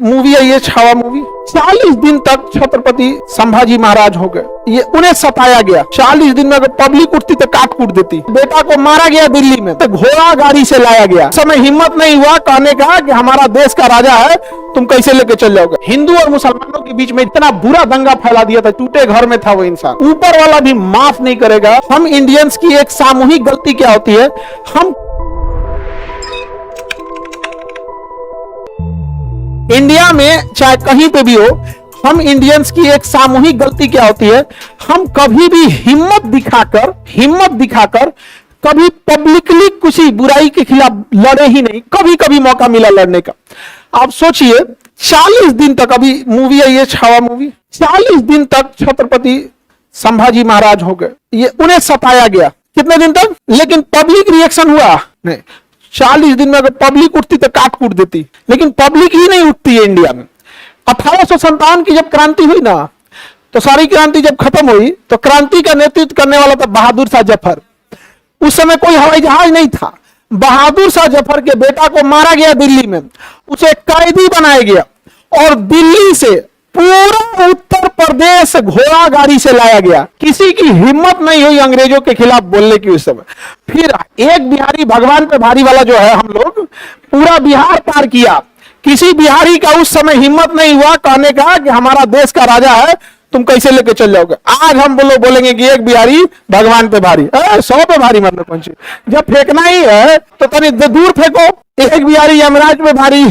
Movie है ये Chhaava movie. 40 दिन तक छत्रपति संभाजी महाराज हो गए, ये उन्हें सताया गया। 40 दिन में अगर पब्लिक उठती तो काट कूट देती। बेटा को मारा गया दिल्ली में, तो घोड़ा गाड़ी से लाया गया। समय हिम्मत नहीं हुआ कहने का कि हमारा देश का राजा है, तुम कैसे लेके चल जाओगे। हिंदू और मुसलमानों के बीच में इतना बुरा दंगा फैला दिया था, टूटे घर में था वो इंसान। ऊपर वाला भी माफ नहीं करेगा। हम इंडियंस की एक सामूहिक गलती क्या होती है, हम इंडिया में चाहे कहीं पे भी हो, हम इंडियंस की एक सामूहिक गलती क्या होती है, हम कभी भी हिम्मत दिखाकर कभी पब्लिकली किसी बुराई के खिलाफ लड़े ही नहीं। कभी कभी मौका मिला लड़ने का। आप सोचिए 40 दिन तक, अभी मूवी है ये छावा मूवी, 40 दिन तक छत्रपति संभाजी महाराज हो गए, ये उन्हें सताया गया। कितने दिन तक? लेकिन पब्लिक रिएक्शन हुआ नहीं। 40 दिन में अगर पब्लिक उठती तो काट कूट देती, लेकिन पब्लिक ही नहीं उठती है इंडिया में। 1857 की जब क्रांति हुई ना, तो सारी क्रांति जब खत्म हुई तो क्रांति का नेतृत्व करने वाला था बहादुर शाह जफर। उस समय कोई हवाई जहाज नहीं था। बहादुर शाह जफर के बेटा को मारा गया दिल्ली में, उसे कैदी बनाया गया और दिल्ली से पूरा उत्तर प्रदेश घोड़ा गाड़ी से लाया गया। किसी की हिम्मत नहीं हुई अंग्रेजों के खिलाफ बोलने की उस समय। फिर एक बिहारी भगवान पे भारी वाला जो है, हम लोग पूरा बिहार पार किया। किसी बिहारी का उस समय हिम्मत नहीं हुआ कहने का कि हमारा देश का राजा है, तुम कैसे लेके चल जाओगे। आज हम बोलेंगे कि एक बिहारी भगवान पे भारी, 100 पे भारी मतलब कौन सी। जब फेंकना ही है तो तनी दूर फेंको। एक बिहारी यमराज पे भारी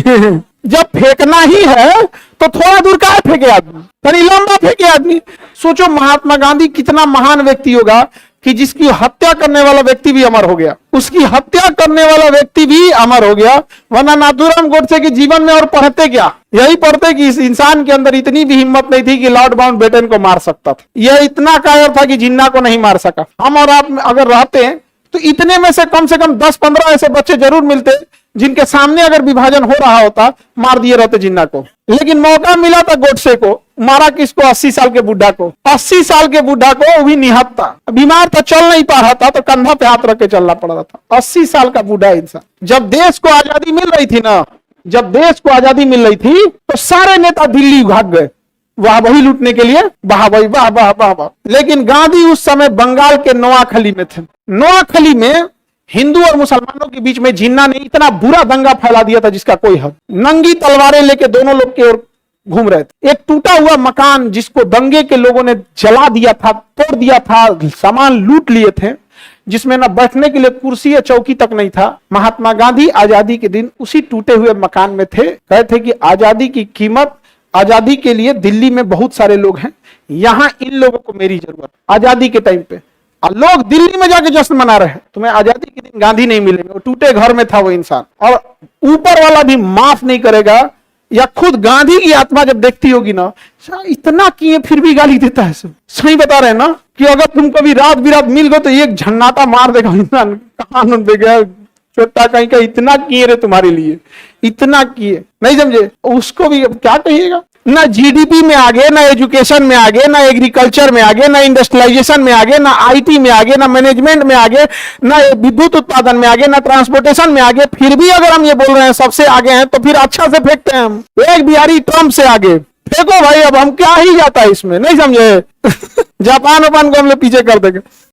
जब फेंकना ही है तो थोड़ा दूर का फेंके आदमी, तनी लंबा फेंके आदमी। सोचो महात्मा गांधी कितना महान व्यक्ति होगा कि जिसकी हत्या करने वाला व्यक्ति भी अमर हो गया, उसकी हत्या करने वाला व्यक्ति भी अमर हो गया। वरना नाथूराम गोडसे के जीवन में और पढ़ते क्या, यही पढ़ते कि इस इंसान के अंदर इतनी भी हिम्मत नहीं थी कि लॉर्ड माउंटबेटन को मार सकता था। यह इतना कायर था कि जिन्ना को नहीं मार सका। हम और आप अगर रहते हैं तो इतने में से कम 10-15 ऐसे बच्चे जरूर मिलते जिनके सामने अगर विभाजन हो रहा होता, मार दिए रहते जिन्ना को। लेकिन मौका मिला था गोडसे को, मारा किसको? 80 साल के बुढ़ा को। 80 साल के बुढ़ा को, वो भी निहत्ता, बीमार था, चल नहीं पा रहा था, तो कंधा पे हाथ रख के चलना पड़ रहा था। 80 साल का बूढ़ा इंसान। जब देश को आजादी मिल रही थी ना, जब देश को आजादी मिल रही थी तो सारे नेता दिल्ली भाग गए वाह वही लूटने के लिए, वाह भाई वाह वाह वाह वाह। लेकिन गांधी उस समय बंगाल के नोआखली में थे। नोआखली में हिंदू और मुसलमानों के बीच में जिन्ना ने इतना बुरा दंगा फैला दिया था जिसका कोई हद। नंगी तलवारें लेके दोनों लोग की ओर घूम रहे थे। एक टूटा हुआ मकान जिसको दंगे के लोगों ने जला दिया था, तोड़ दिया था, सामान लूट लिए थे, जिसमें ना बैठने के लिए कुर्सी या चौकी तक नहीं था। महात्मा गांधी आजादी के दिन उसी टूटे हुए मकान में थे। कहते कि आजादी की कीमत, आजादी के लिए दिल्ली में बहुत सारे लोग हैं, यहां इन लोगों को मेरी जरूरत। आजादी के टाइम पे लोग दिल्ली में जाके जश्न मना रहे हैं, तुम्हें आजादी के दिन गांधी नहीं मिलेंगे। वो टूटे घर में था वो इंसान, और ऊपर वाला भी माफ नहीं करेगा। या खुद गांधी की आत्मा जब देखती होगी ना, इतना किए फिर भी गाली देता है। सही बता रहे हैं ना कि अगर तुम कभी रात बिरात मिल गए तो एक झन्नाटा मार देगा इंसान। कहां दे गया छोटा कहीं का, इतना किए रे तुम्हारे लिए, इतना किए, नहीं समझे। उसको भी क्या कहिएगा। ना जीडीपी में आगे, ना एजुकेशन में आगे, ना एग्रीकल्चर में आगे, ना इंडस्ट्रियलाइजेशन में आगे, ना आईटी में आगे, ना मैनेजमेंट में आगे, ना विद्युत उत्पादन में आगे, ना ट्रांसपोर्टेशन में आगे। फिर भी अगर हम ये बोल रहे हैं सबसे आगे हैं, तो फिर अच्छा से फेंकते हैं हम। एक बिहारी ट्रम्प से आगे फेंको भाई, अब हम क्या ही जाता है इसमें, नहीं समझे। जापान वापान को हम लोग पीछे कर देंगे।